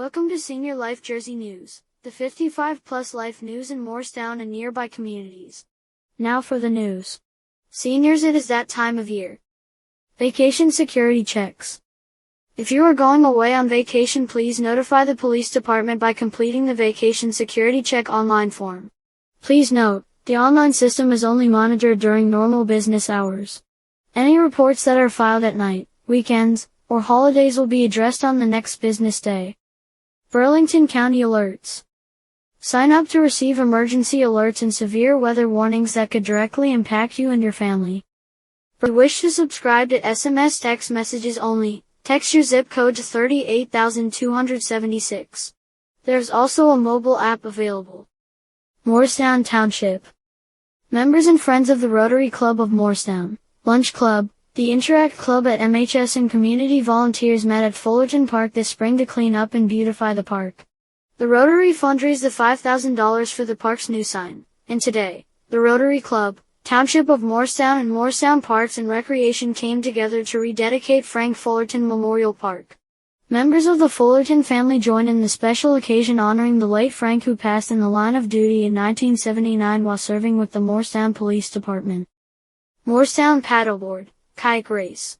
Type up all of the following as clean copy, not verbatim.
Welcome to Senior Life Jersey News, the 55-plus life news in Morristown and nearby communities. Now for the news. Seniors, it is that time of year. Vacation security checks. If you are going away on vacation, please notify the police department by completing the vacation security check online form. Please note, the online system is only monitored during normal business hours. Any reports that are filed at night, weekends, or holidays will be addressed on the next business day. Burlington County alerts. Sign up to receive emergency alerts and severe weather warnings that could directly impact you and your family. If you wish to subscribe to SMS text messages only, text your zip code to 38276. There's also a mobile app available. Morristown Township. Members and friends of the Rotary Club of Morristown, Lunch Club, the Interact Club at MHS and community volunteers met at Fullerton Park this spring to clean up and beautify the park. The Rotary fundraised the $5,000 for the park's new sign, and today, the Rotary Club, Township of Morristown and Morristown Parks and Recreation came together to rededicate Frank Fullerton Memorial Park. Members of the Fullerton family joined in the special occasion honoring the late Frank, who passed in the line of duty in 1979 while serving with the Morristown Police Department. Morristown Paddleboard Kayak Race.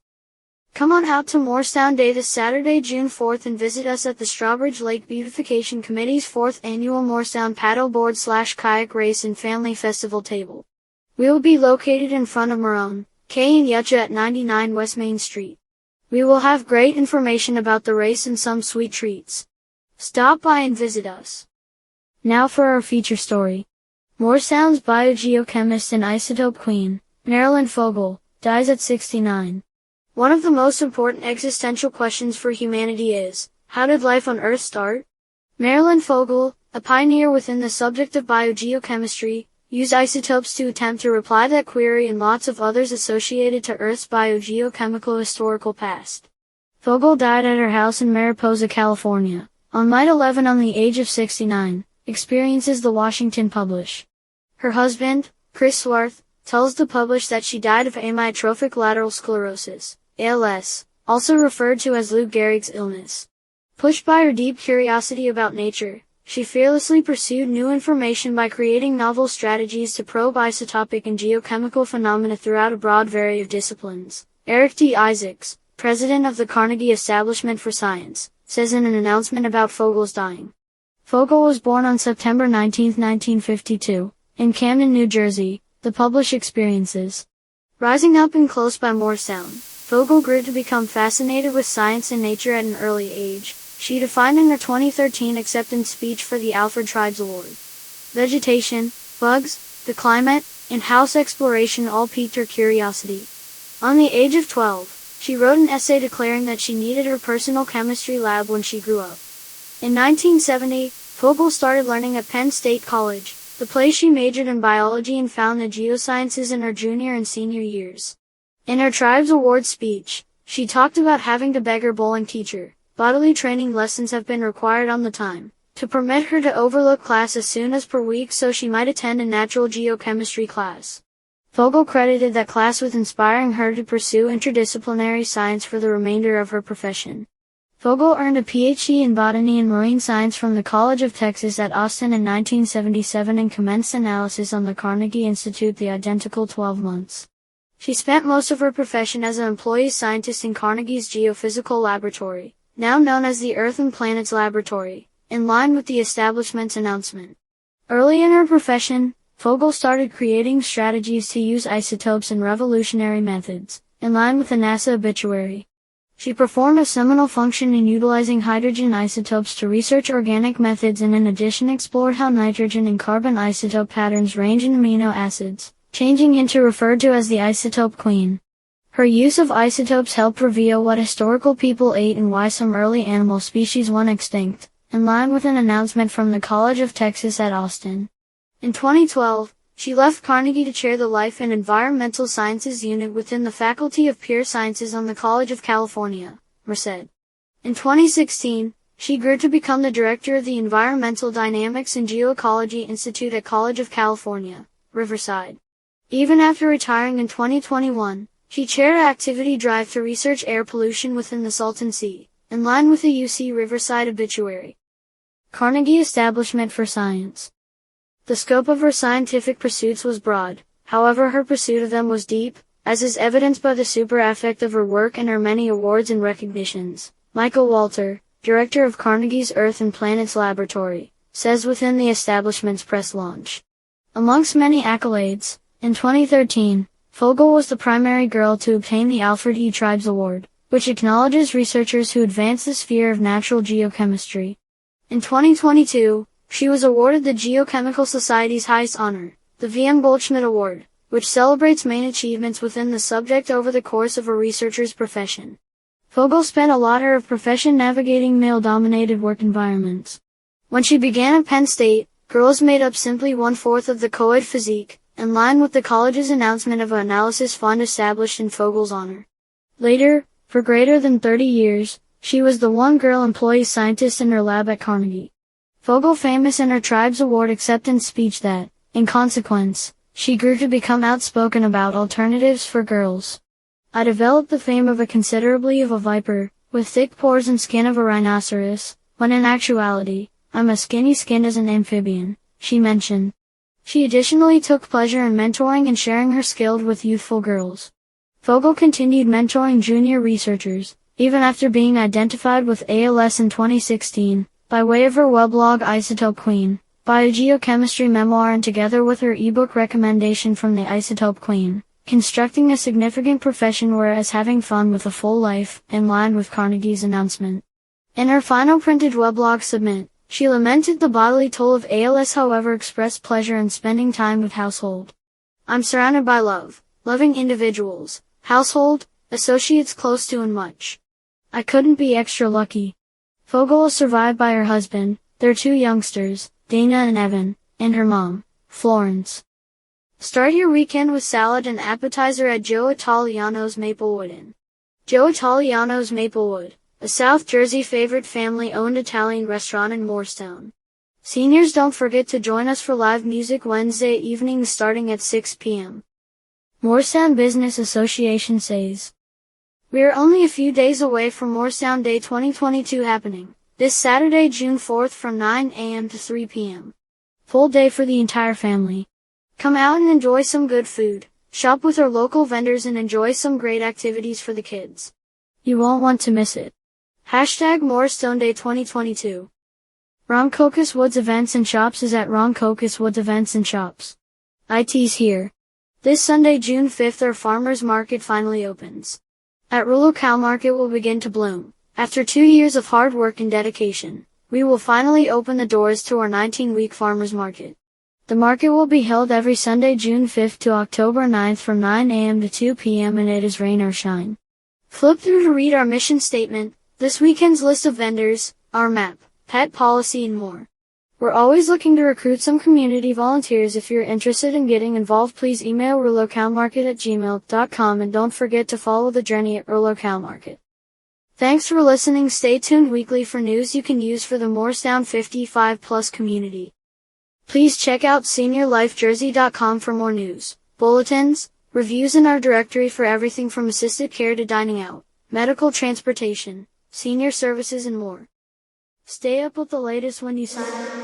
Come on out to Morristown Day this Saturday, June 4th and visit us at the Strawbridge Lake Beautification Committee's 4th Annual Morristown Paddleboard/Kayak Race and Family Festival table. We will be located in front of Marone, K and Yucha at 99 West Main Street. We will have great information about the race and some sweet treats. Stop by and visit us. Now for our feature story. Morristown's biogeochemist and isotope queen, Marilyn Fogel, dies at 69. One of the most important existential questions for humanity is, how did life on Earth start? Marilyn Fogel, a pioneer within the subject of biogeochemistry, used isotopes to attempt to reply that query and lots of others associated to Earth's biogeochemical historical past. Fogel died at her house in Mariposa, California, on May 11 on the age of 69, experiences the Washington Publish. Her husband, Chris Swarth, tells the Publish that she died of amyotrophic lateral sclerosis, ALS, also referred to as Lou Gehrig's illness. Pushed by her deep curiosity about nature, she fearlessly pursued new information by creating novel strategies to probe isotopic and geochemical phenomena throughout a broad variety of disciplines. Eric D. Isaacs, president of the Carnegie Establishment for Science, says in an announcement about Fogel's dying. Fogel was born on September 19, 1952, in Camden, New Jersey. The Publish experiences. Rising up and close by Morristown, Fogel grew to become fascinated with science and nature at an early age. She defined in her 2013 acceptance speech for the Alfred Tribes Award. Vegetation, bugs, the climate, and house exploration all piqued her curiosity. On the age of 12, she wrote an essay declaring that she needed her personal chemistry lab when she grew up. In 1970, Fogel started learning at Penn State College, the place she majored in biology and found the geosciences in her junior and senior years. In her Tribes Award speech, she talked about having to beg her bowling teacher, bodily training lessons have been required on the time, to permit her to overlook class as soon as per week so she might attend a natural geochemistry class. Fogel credited that class with inspiring her to pursue interdisciplinary science for the remainder of her profession. Fogel earned a Ph.D. in botany and marine science from the College of Texas at Austin in 1977 and commenced analysis on the Carnegie Institute the identical 12 months. She spent most of her profession as an employee scientist in Carnegie's Geophysical Laboratory, now known as the Earth and Planets Laboratory, in line with the establishment's announcement. Early in her profession, Fogel started creating strategies to use isotopes and revolutionary methods, in line with the NASA obituary. She performed a seminal function in utilizing hydrogen isotopes to research organic methods and in addition explored how nitrogen and carbon isotope patterns range in amino acids, changing into referred to as the isotope queen. Her use of isotopes helped reveal what historical people ate and why some early animal species went extinct, in line with an announcement from the College of Texas at Austin. In 2012, she left Carnegie to chair the Life and Environmental Sciences Unit within the Faculty of Pure Sciences on the College of California, Merced. In 2016, she grew to become the director of the Environmental Dynamics and Geoecology Institute at College of California, Riverside. Even after retiring in 2021, she chaired an activity drive to research air pollution within the Salton Sea, in line with the UC Riverside obituary. Carnegie Establishment for Science. The scope of her scientific pursuits was broad, however her pursuit of them was deep, as is evidenced by the super affect of her work and her many awards and recognitions. Michael Walter, director of Carnegie's Earth and Planets Laboratory, says within the establishment's press launch. Amongst many accolades, in 2013, Fogel was the primary girl to obtain the Alfred E. Tribes Award, which acknowledges researchers who advance the sphere of natural geochemistry. In 2022, she was awarded the Geochemical Society's highest honor, the V.M. Goldschmidt Award, which celebrates main achievements within the subject over the course of a researcher's profession. Fogel spent a lot of her profession navigating male-dominated work environments. When she began at Penn State, girls made up simply 1/4 of the co-ed physique, in line with the college's announcement of an analysis fund established in Fogel's honor. Later, for greater than 30 years, she was the one girl employee scientist in her lab at Carnegie. Fogel famous in her Tribes Award acceptance speech that, in consequence, she grew to become outspoken about alternatives for girls. I developed the fame of a considerably of a viper, with thick pores and skin of a rhinoceros, when in actuality, I'm as skinny-skinned as an amphibian, she mentioned. She additionally took pleasure in mentoring and sharing her skills with youthful girls. Fogel continued mentoring junior researchers, even after being identified with ALS in 2016, by way of her weblog Isotope Queen, biogeochemistry memoir, and together with her ebook recommendation from the Isotope Queen, constructing a significant profession whereas having fun with a full life, in line with Carnegie's announcement. In her final printed weblog submit, she lamented the bodily toll of ALS, however expressed pleasure in spending time with household. I'm surrounded by loving individuals, household, associates close to and much. I couldn't be extra lucky. Fogel is survived by her husband, their 2 youngsters, Dana and Evan, and her mom, Florence. Start your weekend with salad and appetizer at Joe Italiano's Maplewood Inn. Joe Italiano's Maplewood, a South Jersey favorite family-owned Italian restaurant in Morristown. Seniors, don't forget to join us for live music Wednesday evenings starting at 6 p.m. Morristown Business Association says. We are only a few days away from Morristown Day 2022 happening, this Saturday, June 4th from 9 a.m. to 3 p.m. Full day for the entire family. Come out and enjoy some good food, shop with our local vendors and enjoy some great activities for the kids. You won't want to miss it. Hashtag Morristown Day 2022. Ron Cocos Woods Events and Shops is at Ron Cocos Woods Events and Shops. IT's here. This Sunday, June 5th, our farmers market finally opens. At Rulo Cow Market will begin to bloom. After 2 years of hard work and dedication, we will finally open the doors to our 19-week farmers market. The market will be held every Sunday, June 5th to October 9th from 9 a.m. to 2 p.m. and it is rain or shine. Flip through to read our mission statement, this weekend's list of vendors, our map, pet policy and more. We're always looking to recruit some community volunteers. If you're interested in getting involved, please email rulocowmarket@gmail.com and don't forget to follow the journey at Rulo Cow Market. Thanks for listening. Stay tuned weekly for news you can use for the Morristown 55+ community. Please check out seniorlifejersey.com for more news, bulletins, reviews and our directory for everything from assisted care to dining out, medical transportation, senior services and more. Stay up with the latest when you sign up.